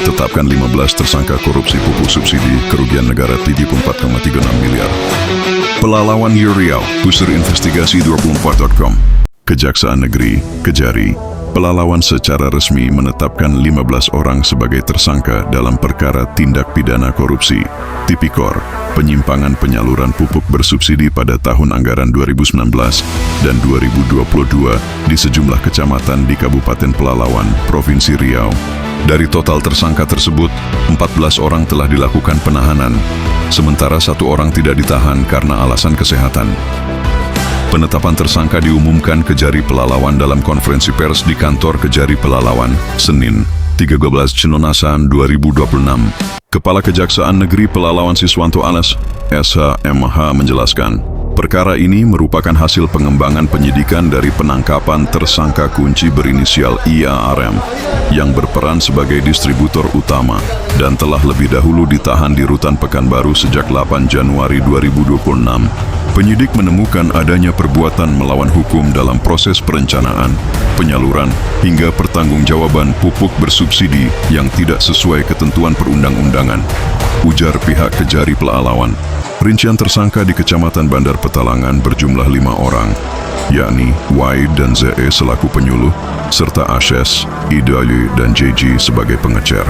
Tetapkan 15 tersangka korupsi pupuk subsidi, kerugian negara 74,36 miliar. Pelalawan Riau, Pusir Investigasi 24.com. Kejaksaan Negeri Kejari, Pelalawan secara resmi menetapkan 15 orang sebagai tersangka dalam perkara tindak pidana korupsi, tipikor, penyimpangan penyaluran pupuk bersubsidi pada tahun anggaran 2019 dan 2022 di sejumlah kecamatan di Kabupaten Pelalawan, Provinsi Riau. Dari total tersangka tersebut, 14 orang telah dilakukan penahanan, sementara 1 orang tidak ditahan karena alasan kesehatan. Penetapan tersangka diumumkan Kejari Pelalawan dalam konferensi pers di kantor Kejari Pelalawan, Senin, 13 Cenonasan 2026. Kepala Kejaksaan Negeri Pelalawan Siswanto Anas, SHMH menjelaskan, perkara ini merupakan hasil pengembangan penyidikan dari penangkapan tersangka kunci berinisial IARM yang berperan sebagai distributor utama dan telah lebih dahulu ditahan di Rutan Pekanbaru sejak 8 Januari 2026. Penyidik menemukan adanya perbuatan melawan hukum dalam proses perencanaan, penyaluran, hingga pertanggungjawaban pupuk bersubsidi yang tidak sesuai ketentuan perundang-undangan, ujar pihak Kejari Pelalawan. Rincian tersangka di Kecamatan Bandar Petalangan berjumlah 5 orang, yakni Y dan ZE selaku penyuluh, serta Ashes, Idaye, dan JG sebagai pengecer.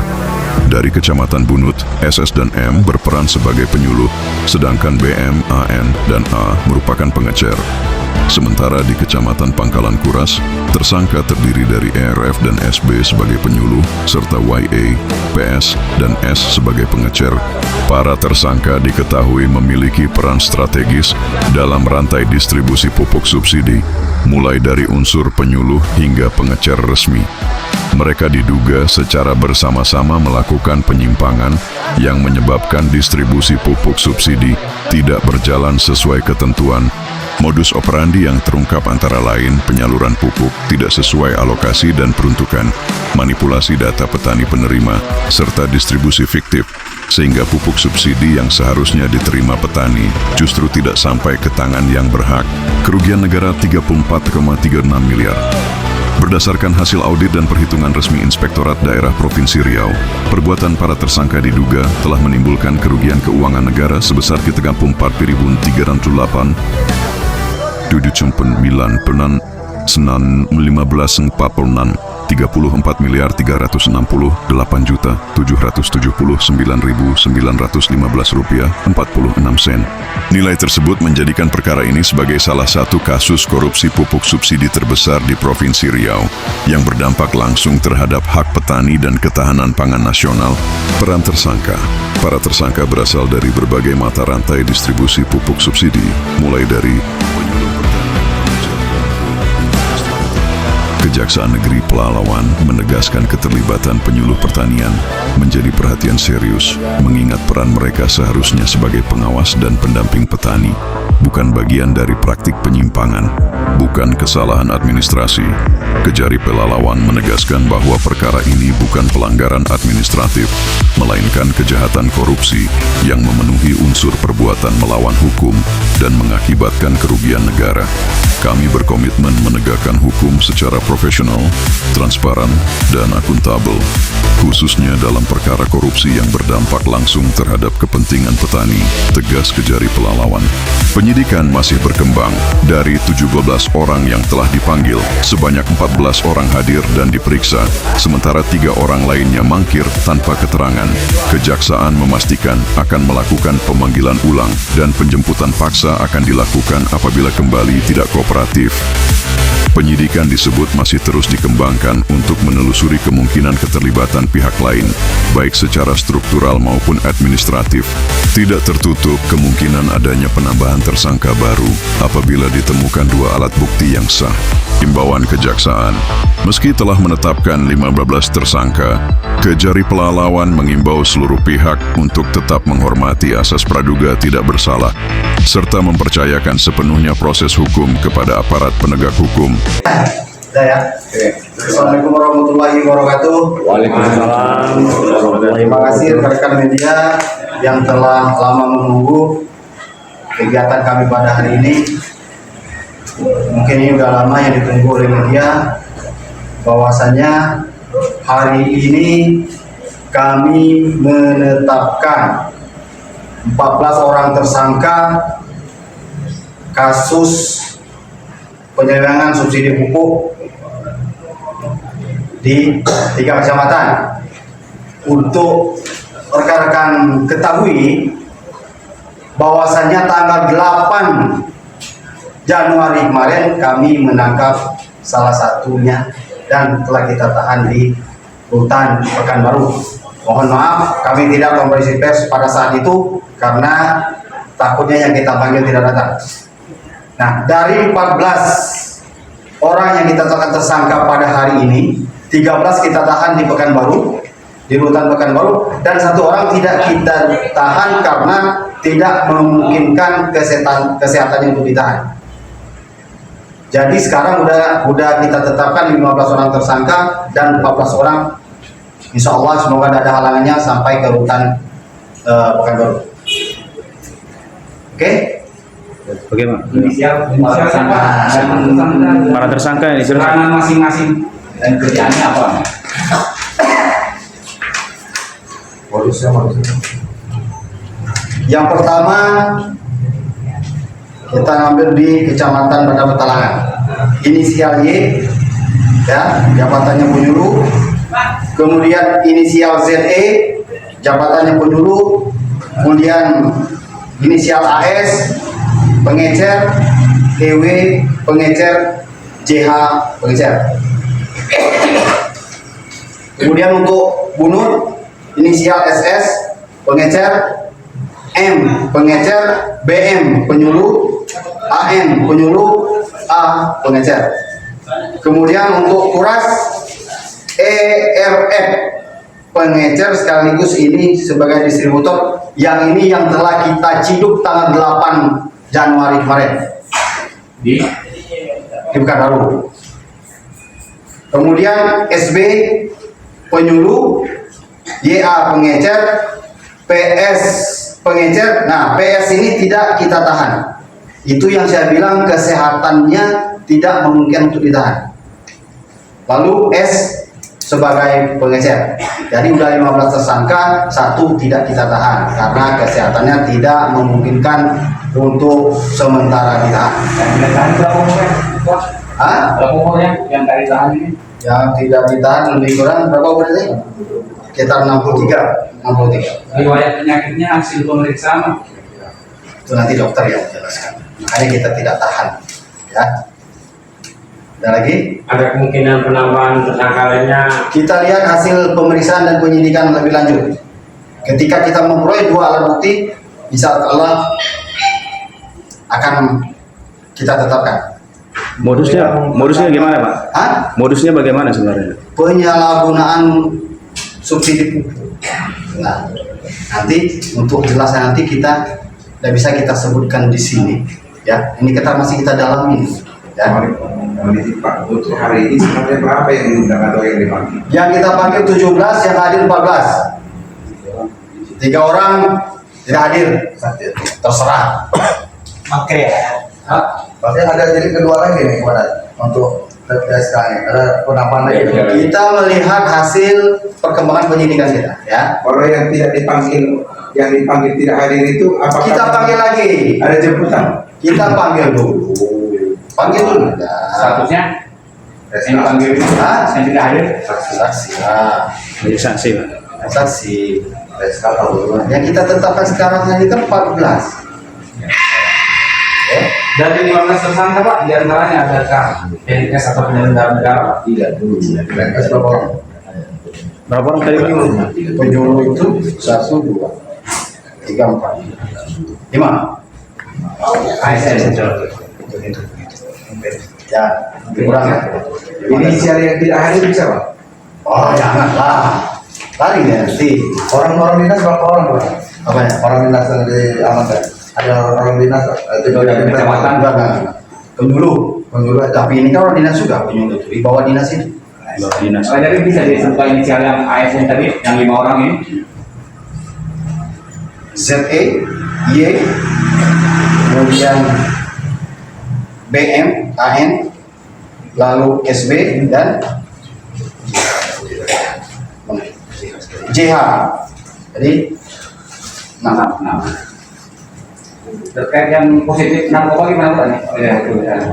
Dari Kecamatan Bunut, SS dan M berperan sebagai penyuluh, sedangkan BM, AN, dan A merupakan pengecer. Sementara di Kecamatan Pangkalan Kuras, tersangka terdiri dari ERF dan SB sebagai penyuluh, serta YA, PS, dan S sebagai pengecer. Para tersangka diketahui memiliki peran strategis dalam rantai distribusi pupuk subsidi, mulai dari unsur penyuluh hingga pengecer resmi. Mereka diduga secara bersama-sama melakukan penyimpangan yang menyebabkan distribusi pupuk subsidi tidak berjalan sesuai ketentuan. Modus operandi yang terungkap antara lain penyaluran pupuk tidak sesuai alokasi dan peruntukan, manipulasi data petani penerima, serta distribusi fiktif, sehingga pupuk subsidi yang seharusnya diterima petani justru tidak sampai ke tangan yang berhak. Kerugian negara 34,36 miliar. Berdasarkan hasil audit dan perhitungan resmi Inspektorat Daerah Provinsi Riau, perbuatan para tersangka diduga telah menimbulkan kerugian keuangan negara sebesar 34.308 34.969,344.779.915 Nilai tersebut menjadikan perkara ini sebagai salah satu kasus korupsi pupuk subsidi terbesar di Provinsi Riau yang berdampak langsung terhadap hak petani dan ketahanan pangan nasional. Peran tersangka. Para tersangka berasal dari berbagai mata rantai distribusi pupuk subsidi, mulai dari Kejaksaan Negeri Pelalawan menegaskan keterlibatan penyuluh pertanian menjadi perhatian serius, mengingat peran mereka seharusnya sebagai pengawas dan pendamping petani, bukan bagian dari praktik penyimpangan, bukan kesalahan administrasi. Kejari Pelalawan menegaskan bahwa perkara ini bukan pelanggaran administratif, melainkan kejahatan korupsi yang memenuhi unsur perbuatan melawan hukum dan mengakibatkan kerugian negara. Kami berkomitmen menegakkan hukum secara profesional, transparan, dan akuntabel, khususnya dalam perkara korupsi yang berdampak langsung terhadap kepentingan petani, tegas Kejari Pelalawan. Penyidikan masih berkembang. Dari 17 orang yang telah dipanggil, sebanyak 14 orang hadir dan diperiksa, sementara 3 orang lainnya mangkir tanpa keterangan. Kejaksaan memastikan akan melakukan pemanggilan ulang dan penjemputan paksa akan dilakukan apabila kembali tidak kooperatif. Penyidikan disebut masih terus dikembangkan untuk menelusuri kemungkinan keterlibatan pihak lain, baik secara struktural maupun administratif. Tidak tertutup kemungkinan adanya penambahan tersangka baru apabila ditemukan 2 alat bukti yang sah. Himbauan Kejaksaan. Meski telah menetapkan 15 tersangka, Kejari Pelalawan mengimbau seluruh pihak untuk tetap menghormati asas praduga tidak bersalah, serta mempercayakan sepenuhnya proses hukum kepada aparat penegak hukum. Assalamualaikum warahmatullahi wabarakatuh. Waalaikumsalam. Terima kasih rekan media yang telah lama menunggu kegiatan kami pada hari ini. Mungkin ini udah lama yang ditunggu oleh media, bahwasanya hari ini kami menetapkan 14 orang tersangka kasus penyelewengan subsidi pupuk di 3 kecamatan. Untuk rekan-rekan ketahui bahwasannya tanggal 8 Januari kemarin kami menangkap salah satunya dan telah kita tahan di rutan Pekanbaru. Mohon maaf kami tidak konferensi pers pada saat itu karena takutnya yang kita panggil tidak datang. Nah, dari 14 orang yang kita tetapkan tersangka pada hari ini, 13 kita tahan di Pekanbaru, di rutan Pekanbaru, dan 1 orang tidak kita tahan karena tidak memungkinkan kesehatannya untuk ditahan. Jadi sekarang udah kita tetapkan 15 orang tersangka dan 14 orang insya Allah semoga tidak ada halangannya sampai ke rutan Pekanbaru. Oke? Bagaimana? Inisial Para tersangka ini keterangan masing-masing dan kerjaannya apa? Yang pertama kita ngambil di Kecamatan Banda Petalangan. Inisial Y, ya, jabatannya penyuluh. Kemudian inisial ZE, jabatannya penyuluh. Kemudian inisial AS, pengecer, TW, pengecer, JH, pengecer. Kemudian untuk bunut, inisial SS, pengecer, M, pengecer, BM, penyuluh, AN, penyuluh, A, pengecer. Kemudian untuk kuras, ERF, pengecer sekaligus ini sebagai distributor. Yang ini yang telah kita ciduk tanggal 8 Januari kemarin di Pekanbaru. Kemudian SB penyuluh, YA pengecer, PS pengecer. Nah, PS ini tidak kita tahan. Itu yang saya bilang kesehatannya tidak memungkinkan untuk ditahan. Lalu S sebagai pengecer. Jadi udah 15 tersangka, 1 tidak kita tahan karena kesehatannya tidak memungkinkan untuk sementara ditahan. Yang tidak tahan berapa umurnya? Berapa umurnya yang dari tahan ini? Yang tidak ditahan lebih kurang berapa berarti? Sekitar 63. Riwayat penyakitnya hasil pemeriksaan. Itu nanti dokter yang menjelaskan. Makanya kita tidak tahan. Ya. Ada lagi? Ada kemungkinan penambahan tersangka lainnya. Kita lihat hasil pemeriksaan dan penyidikan lebih lanjut. Ketika kita memperoleh 2 alat bukti, insya Allah akan kita tetapkan. Modusnya gimana, Pak? Hah? Modusnya bagaimana sebenarnya? Penyalahgunaan subsidi pupuk. Nah, nanti untuk jelasnya nanti kita tidak bisa kita sebutkan di sini. Ya, ini kita masih kita dalami. Ya. Pak, untuk hari ini sebenarnya berapa yang diundang atau yang dipanggil? Yang kita panggil 17, yang hadir 14. 3 orang tidak hadir. Terserah. Oke. Berarti ada jadi kedua lagi nih kepada untuk PSK nya. Ada penambahan lagi. Kita melihat hasil perkembangan penyidikan kita, ya. Kalau yang tidak dipanggil, yang dipanggil tidak hadir itu apakah Kita panggil lagi. ada jemputan? Kita panggil dulu. Panggil dulu. Ya. Statusnya yang dipanggil Hah? yang tidak hadir. Saksi. Nah, Jadi saksi, Pak. saksi. PSK tahu. Yang kita tetapkan sekarang ini kan 14. Dari 15 tersangka Pak, diantaranya adakah PNS atau penyelenggara negara? Tidak dulu. PSK berapa orang? Berapa orang tadi, Pak? Penyuluh itu 1, 2, 3, 4, 5. ASN. Ya, kurang ya. Inisial yang tidak hadir bisa Pak? Oh, janganlah. Lari nanti. Orang-orang dinas berapa orang Pak? Apa ya? Orang dinas yang diamankan? Ada orang dinas itu Dari kecamatan. Enggak. Penyuluh. Penyuluh ada. Tapi ini kan orang dinas juga, penyuluh itu di bawah dinas ini. Bawa dinas. Jadi bisa disebutkan inisial yang ASN tadi, yang 5 orang ini. ZE, Y, kemudian BM, AN, lalu SB dan JH. Jadi, nah, Terkait yang positif narkoba gimana Pak?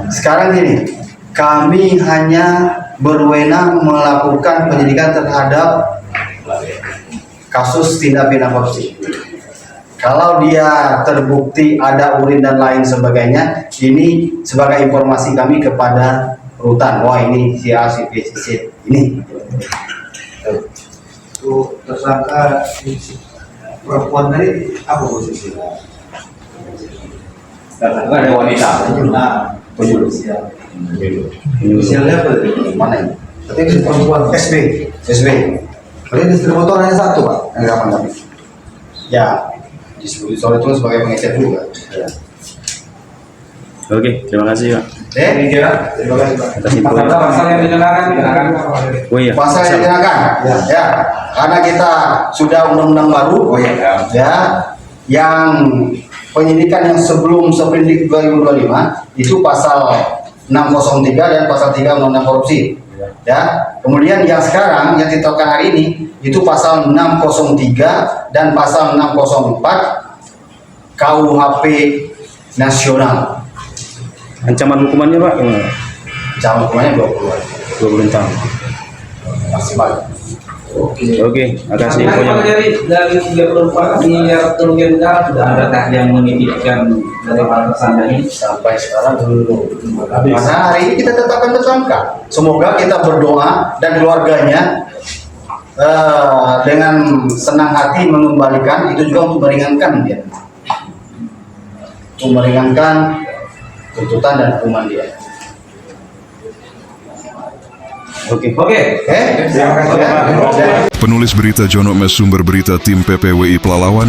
sekarang gini, kami hanya berwenang melakukan penyidikan terhadap kasus tindak pidana korupsi. Kalau dia terbukti ada urin dan lain sebagainya, ini sebagai informasi kami kepada rutan. Wah, ini si A, si B, si C, ini. Untuk tersangka perempuan tadi apa posisinya? Ada wanita. Nah, polisial. Inisialnya apa? Mana ini? Tapi si perempuan SB. Berarti distributor hanya satu Pak yang kapan kami? Ya, distributor itu sebagai pengecer juga. Ya. Oke, terima kasih Pak. Terima kasih Pak. Atas info. Pasal yang dikenakan. Oh iya. Pasal yang dikenakan, ya, karena kita sudah undang-undang baru, ya, yang penyidikan yang sebelum Seprindik 2025 itu pasal 603 dan pasal 3 Undang-Undang Korupsi, ya. Kemudian yang sekarang yang ditetapkan hari ini itu pasal 603 dan pasal 604 KUHP nasional. Ancaman hukumannya Pak gimana? Ancaman hukumannya 20 tahun. maksimal. Oke, makasih infonya. Kalau dari 34 miliar kerugian negara sudah adakah yang menitipkan dari para tersangka ini? Sampai sekarang belum. Karena hari ini kita tetapkan tersangka. Semoga kita berdoa dan keluarganya dengan senang hati mengembalikan, itu juga untuk meringankan dia, untuk meringankan tuntutan dan hukuman dia. Oke. Terima kasih ya. Penulis berita Jono Mes, sumber berita tim PPWI Pelalawan,